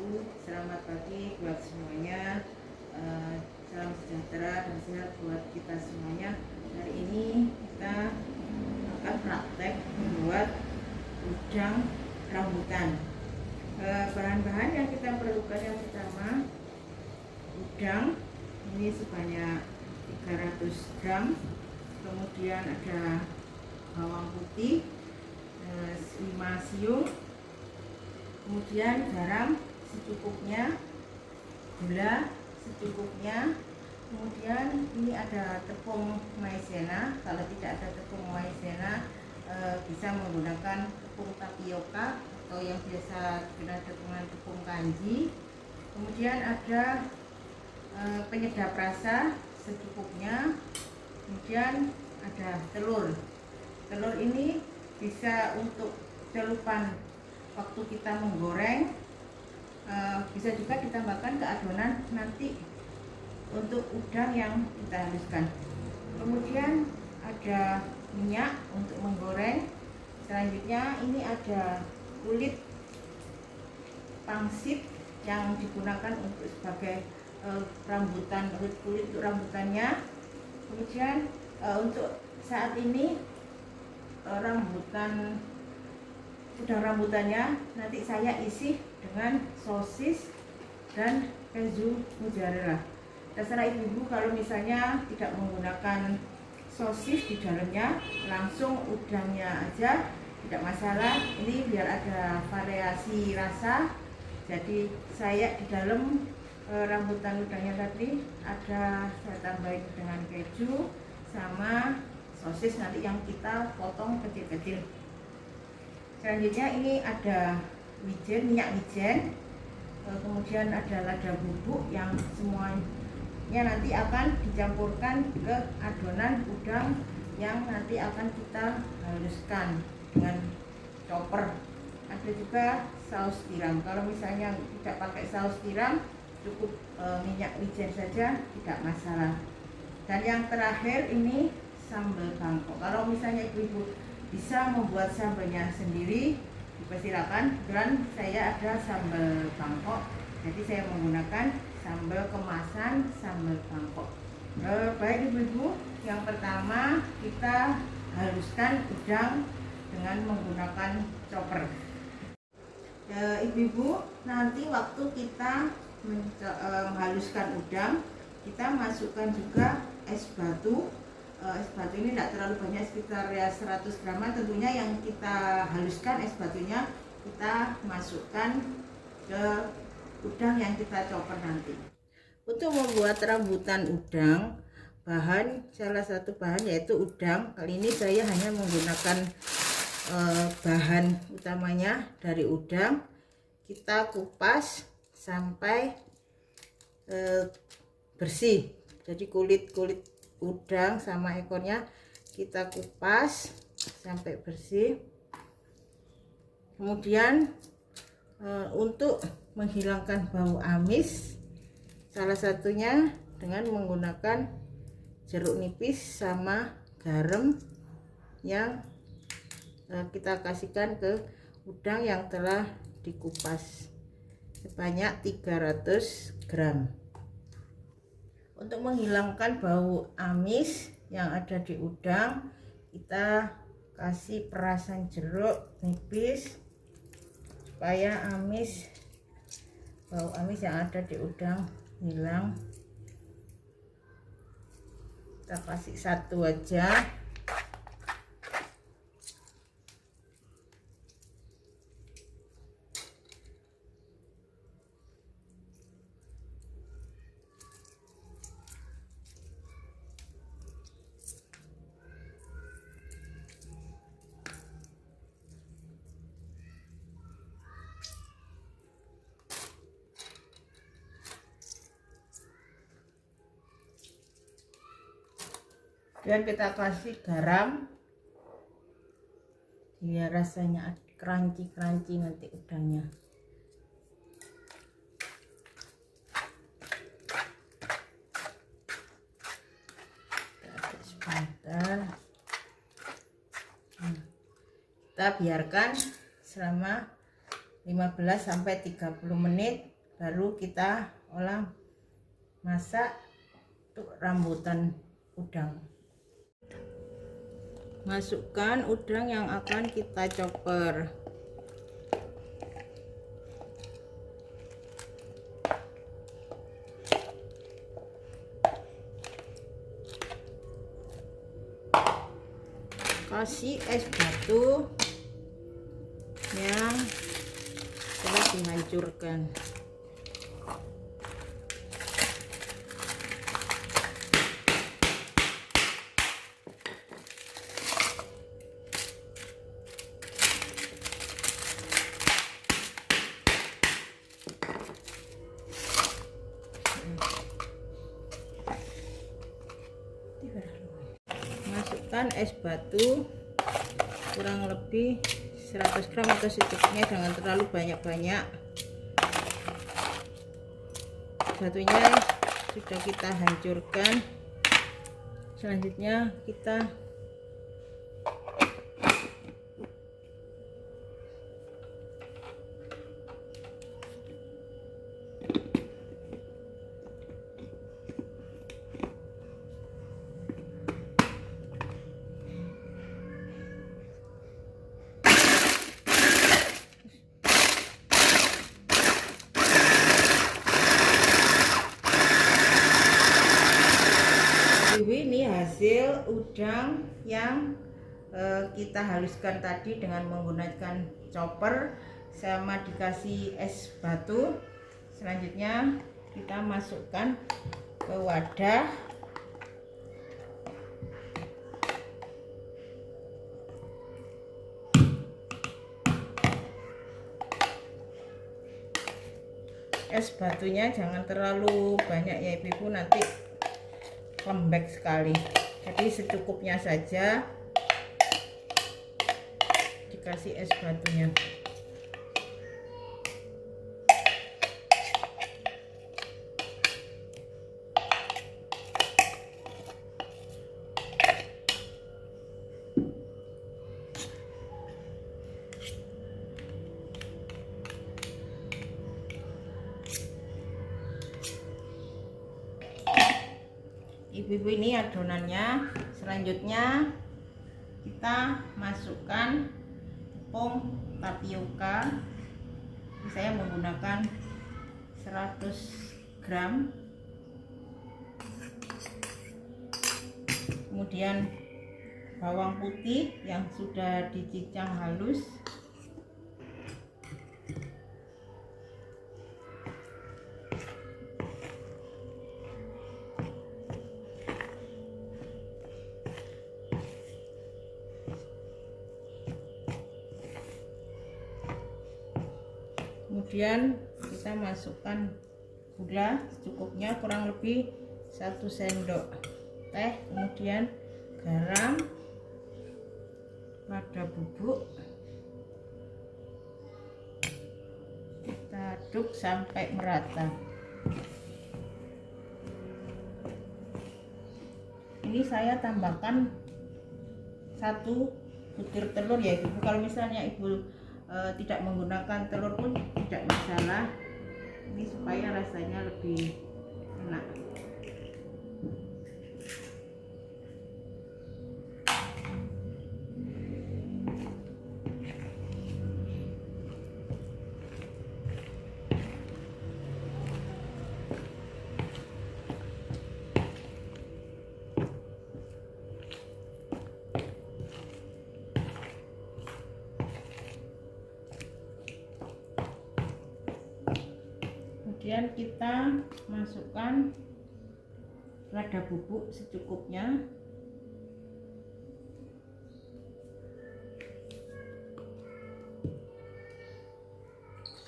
Selamat pagi buat semuanya. Salam sejahtera dan sehat buat kita semuanya. Hari ini kita akan praktek membuat udang rambutan. Bahan-bahan yang kita perlukan yang pertama, udang ini sebanyak 300 gram. Kemudian ada bawang putih 5 siung, kemudian garam secukupnya, gula secukupnya, kemudian ini ada tepung maizena. Kalau tidak ada tepung maizena bisa menggunakan tepung tapioka atau yang biasa dikenal dengan tepung kanji. Kemudian ada penyedap rasa secukupnya, kemudian ada telur. Telur ini bisa untuk celupan waktu kita menggoreng, bisa juga ditambahkan ke adonan nanti untuk udang yang kita haluskan. Kemudian ada minyak untuk menggoreng. Selanjutnya ini ada kulit pangsit yang digunakan untuk sebagai rambutan, kulit untuk rambutannya. Kemudian untuk saat ini udang rambutannya nanti saya isi dengan sosis dan keju mozzarella. Terserah ibu-ibu, kalau misalnya tidak menggunakan sosis di dalamnya, langsung udangnya aja tidak masalah. Ini biar ada variasi rasa. Jadi saya di dalam rambutan udangnya tadi ada saya tambahin dengan keju sama sosis nanti yang kita potong kecil-kecil. Selanjutnya ini ada wijen, minyak wijen, kemudian ada lada bubuk yang semuanya nanti akan dicampurkan ke adonan udang yang nanti akan kita haluskan dengan chopper. Ada juga saus tiram. Kalau misalnya tidak pakai saus tiram, cukup minyak wijen saja, tidak masalah. Dan yang terakhir ini sambal bangkok. Kalau misalnya ibu-ibu bisa membuat sambalnya sendiri, dipersilakan. Dan saya ada sambal bangkok, jadi saya menggunakan sambal kemasan sambal bangkok. Baik ibu-ibu, yang pertama kita haluskan udang dengan menggunakan chopper. Ibu-ibu, nanti waktu kita menghaluskan udang, kita masukkan juga es batu. Es batu ini tidak terlalu banyak, sekitar ya 100 gram. Tentunya yang kita haluskan es batunya kita masukkan ke udang yang kita chopper nanti. Untuk membuat rambutan udang, salah satu bahan yaitu udang. Kali ini saya hanya menggunakan bahan utamanya dari udang. Kita kupas sampai bersih. Jadi kulit udang sama ekornya kita kupas sampai bersih. Kemudian untuk menghilangkan bau amis, salah satunya dengan menggunakan jeruk nipis sama garam yang kita kasihkan ke udang yang telah dikupas sebanyak 300 gram. Untuk menghilangkan bau amis yang ada di udang, kita kasih perasan jeruk nipis supaya bau amis yang ada di udang hilang. Kita kasih satu aja. Dan kita kasih garam biar rasanya crunchy nanti udangnya. Kita biarkan selama 15 sampai 30 menit baru kita olah masak untuk rambutan udang. Masukkan udang yang akan kita chopper. Kasih es batu yang telah dihancurkan. Masukkan es batu kurang lebih 100 gram atau secukupnya, jangan terlalu banyak-banyak. Batunya sudah kita hancurkan. Selanjutnya kita ini hasil udang yang kita haluskan tadi dengan menggunakan chopper sama dikasih es batu. Selanjutnya kita masukkan ke wadah. Es batunya jangan terlalu banyak ya ibu-ibu, nanti lembek sekali. Jadi secukupnya saja dikasih es batunya. Ibu-ibu, ini adonannya. Selanjutnya kita masukkan tepung tapioka. Saya menggunakan 100 gram. Kemudian bawang putih yang sudah dicincang halus. Kemudian kita masukkan gula secukupnya, kurang lebih 1 sendok teh. Kemudian garam, lada bubuk. Kita aduk sampai merata. Ini saya tambahkan 1 butir telur ya ibu. Kalau misalnya ibu tidak menggunakan telur pun tidak masalah. Ini supaya rasanya lebih enak. Kemudian kita masukkan lada bubuk secukupnya.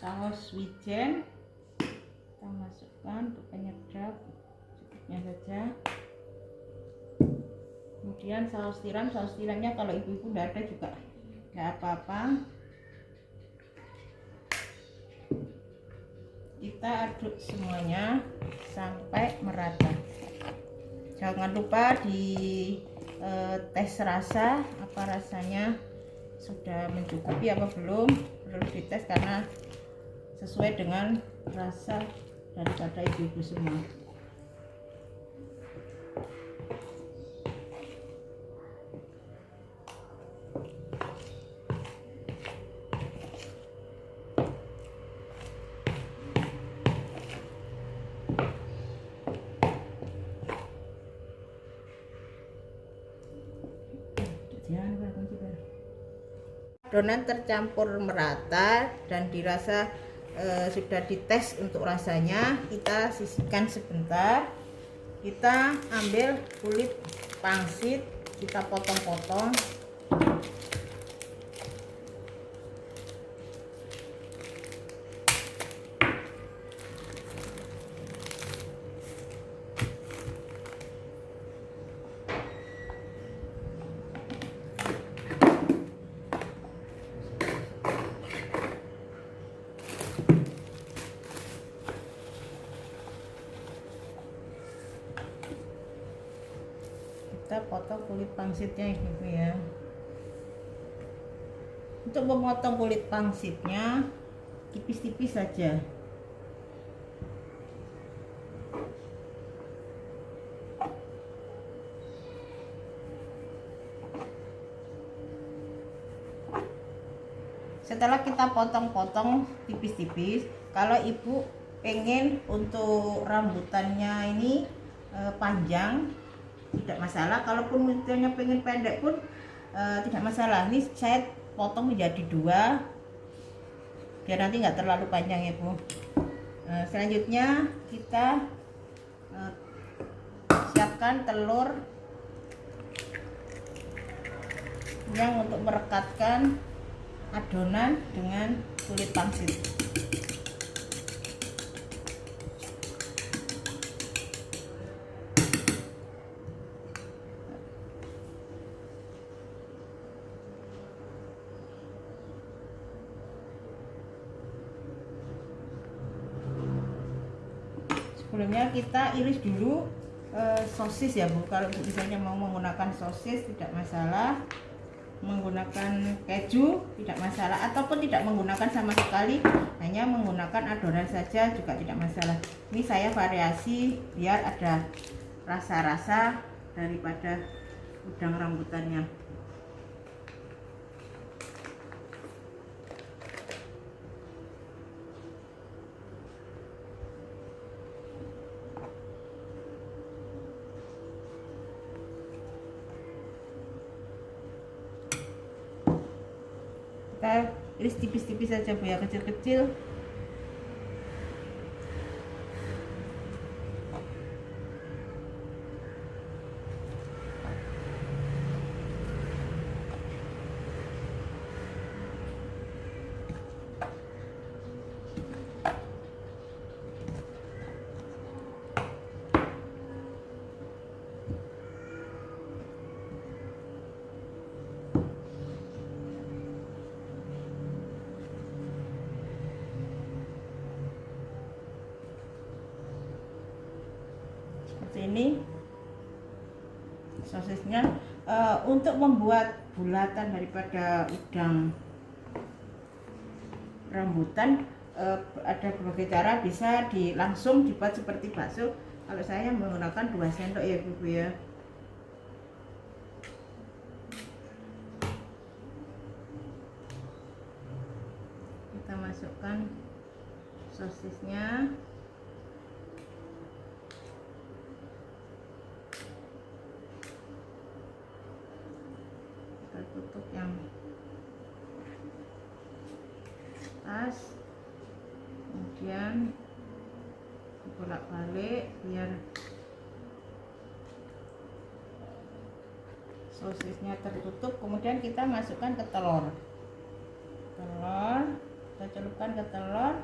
Saus wijen kita masukkan untuk penyedap secukupnya saja. Kemudian saus tiramnya kalau ibu-ibu tidak ada juga nggak apa-apa. Kita aduk semuanya sampai merata. Jangan lupa di tes rasa, apa rasanya sudah mencukupi apa belum, perlu dites karena sesuai dengan rasa daripada ibu-ibu semua. Adonan tercampur merata dan dirasa sudah dites untuk rasanya. Kita sisihkan sebentar. Kita ambil kulit pangsit, kita potong-potong. Kita potong kulit pangsitnya ibu ya. Untuk memotong kulit pangsitnya tipis-tipis saja. Setelah kita potong-potong tipis-tipis, kalau ibu pengen untuk rambutannya ini panjang, tidak masalah. Kalaupun misalnya pengen pendek pun tidak masalah. Ini saya potong menjadi 2 biar nanti nggak terlalu panjang ya Bu. Selanjutnya kita siapkan telur yang untuk merekatkan adonan dengan kulit pangsit. Sebelumnya kita iris dulu sosis ya Bu. Kalau misalnya mau menggunakan sosis tidak masalah, menggunakan keju tidak masalah, ataupun tidak menggunakan sama sekali, hanya menggunakan adonan saja juga tidak masalah. Ini saya variasi biar ada rasa-rasa daripada udang rambutannya. Kita iris tipis-tipis saja Bu ya, kecil-kecil. Seperti ini sosisnya. Untuk membuat bulatan daripada udang rambutan ada berbagai cara, bisa langsung dibuat seperti bakso. Kalau saya menggunakan 2 sendok ya Bu ya. Kita masukkan sosisnya. Tutup yang atas, kemudian bolak-balik biar sosisnya tertutup. Kemudian kita masukkan ke telur, kita celupkan ke telur,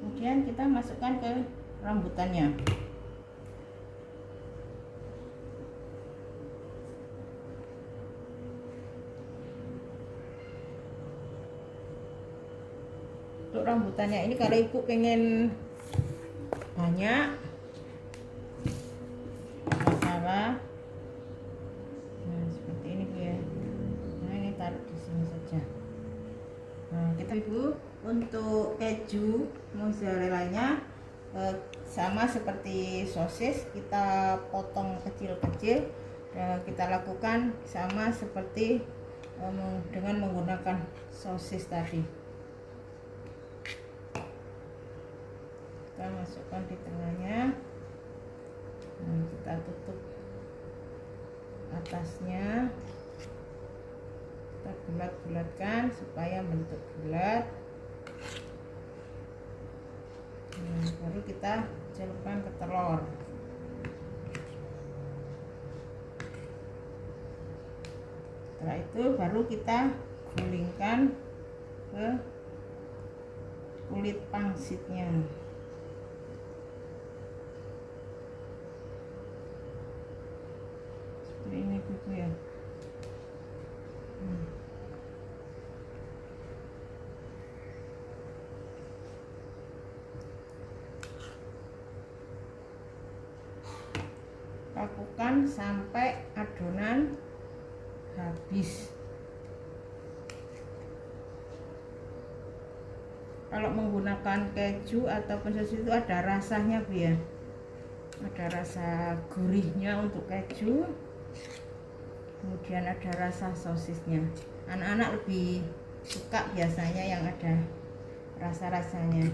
kemudian kita masukkan ke rambutannya. Untuk rambutannya ini kalau ibu pengen banyak masalah, nah seperti ini Bu ya. Nah ini taruh di sini saja. Nah, kita ibu untuk keju mozzarellanya sama seperti sosis, kita potong kecil-kecil. Kita lakukan sama seperti dengan menggunakan sosis tadi. Kita masukkan di tengahnya. Nah, kita tutup atasnya, kita bulat-bulatkan supaya bentuk bulat. Nah, baru kita celupkan ke telur. Setelah itu baru kita gulingkan ke kulit pangsitnya. Seperti ini gitu ya. Lakukan sampai adonan habis. Kalau menggunakan keju ataupun sosis itu ada rasanya Bu ya, ada rasa gurihnya untuk keju, kemudian ada rasa sosisnya. Anak-anak lebih suka biasanya yang ada rasa-rasanya.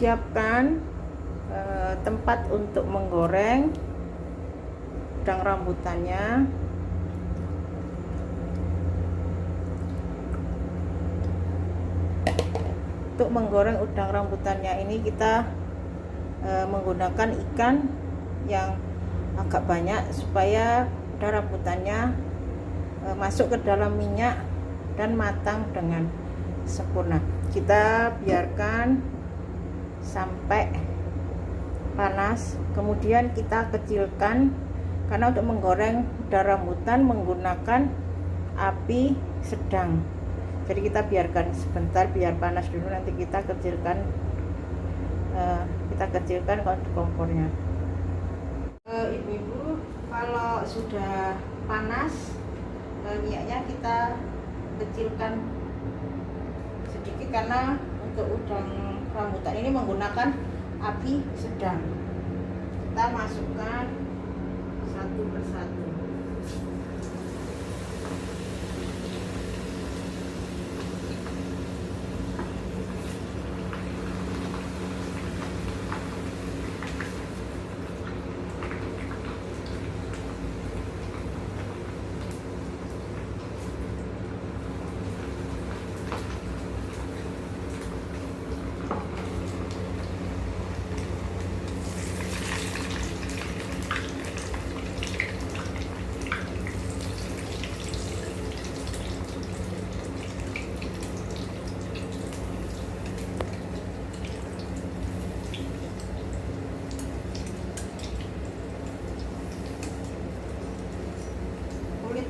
Siapkan tempat untuk menggoreng udang rambutannya. Untuk menggoreng udang rambutannya ini kita menggunakan ikan yang agak banyak supaya udang rambutannya masuk ke dalam minyak dan matang dengan sempurna. Kita biarkan sampai panas, kemudian kita kecilkan, karena untuk menggoreng udang rambutan menggunakan api sedang. Jadi kita biarkan sebentar biar panas dulu, nanti kita kecilkan kompornya. Ibu-ibu, kalau sudah panas minyaknya kita kecilkan sedikit, karena untuk udang rambutan ini menggunakan api sedang. Kita masukkan satu persatu.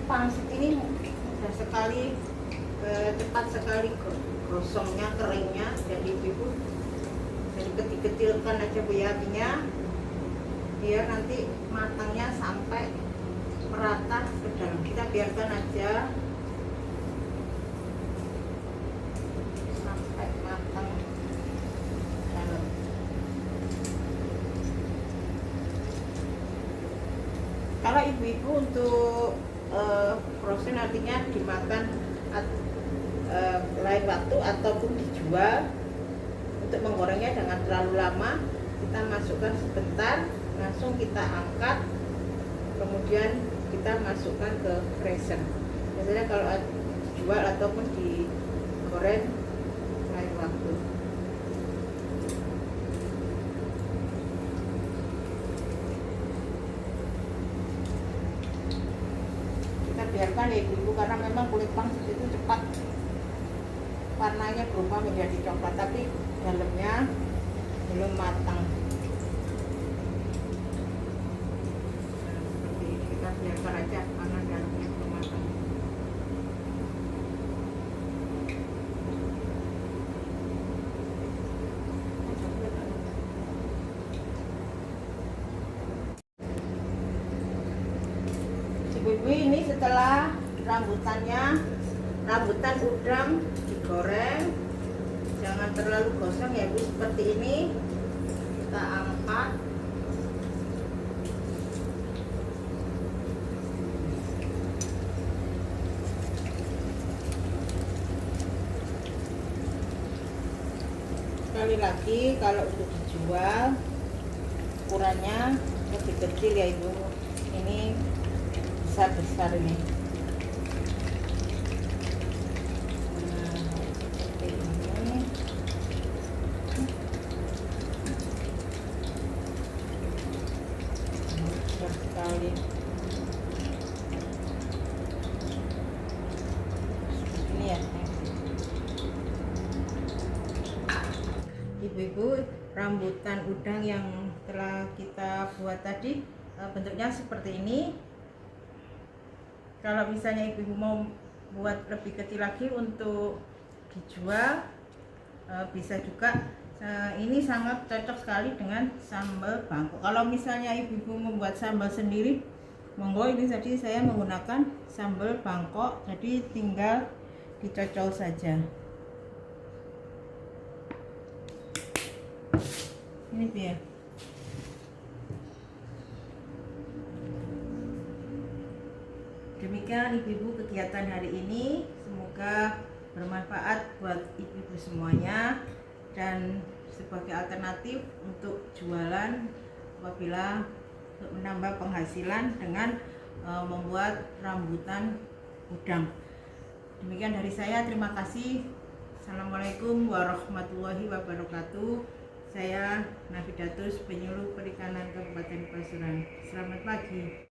Pangsit ini mudah sekali, cepat sekali gosongnya, keringnya. Jadi ibu, jadi kecil-kecilkan aja Bu ya apinya, biar nanti matangnya sampai merata ke dalam. Kita biarkan aja sampai matang dalam. Kalau ibu-ibu untuk frozen artinya dimakan lain waktu ataupun dijual, untuk menggorengnya jangan terlalu lama. Kita masukkan sebentar, langsung kita angkat, kemudian kita masukkan ke freezer. Biasanya kalau dijual ataupun digoreng lain waktu. Biarkan ya ibu, karena memang kulit pangsit itu cepat warnanya berubah menjadi coklat, tapi dalamnya belum matang. biarkan aja karena dalamnya belum matang. Ibu-ibu, ini setelah rambutan udang digoreng, jangan terlalu gosong ya Bu, seperti ini. Kita angkat. Sekali lagi, kalau untuk dijual ukurannya lebih kecil ya Ibu, ini besar ini. Nah, seperti ini. Besar sekali. Ini ya. Ibu-ibu, rambutan udang yang telah kita buat tadi bentuknya seperti ini. Kalau misalnya ibu-ibu mau buat lebih kecil lagi untuk dijual, bisa juga. Ini sangat cocok sekali dengan sambal bangkok. Kalau misalnya ibu-ibu membuat sambal sendiri, monggo. Ini tadi saya menggunakan sambal bangkok, jadi tinggal dicocol saja. Ini dia. Demikian ibu-ibu kegiatan hari ini, semoga bermanfaat buat ibu-ibu semuanya dan sebagai alternatif untuk jualan apabila untuk menambah penghasilan dengan membuat rambutan udang. Demikian dari saya, terima kasih. Assalamualaikum warahmatullahi wabarakatuh. Saya Nafidatus, penyuluh perikanan Kabupaten Pasuruan. Selamat pagi.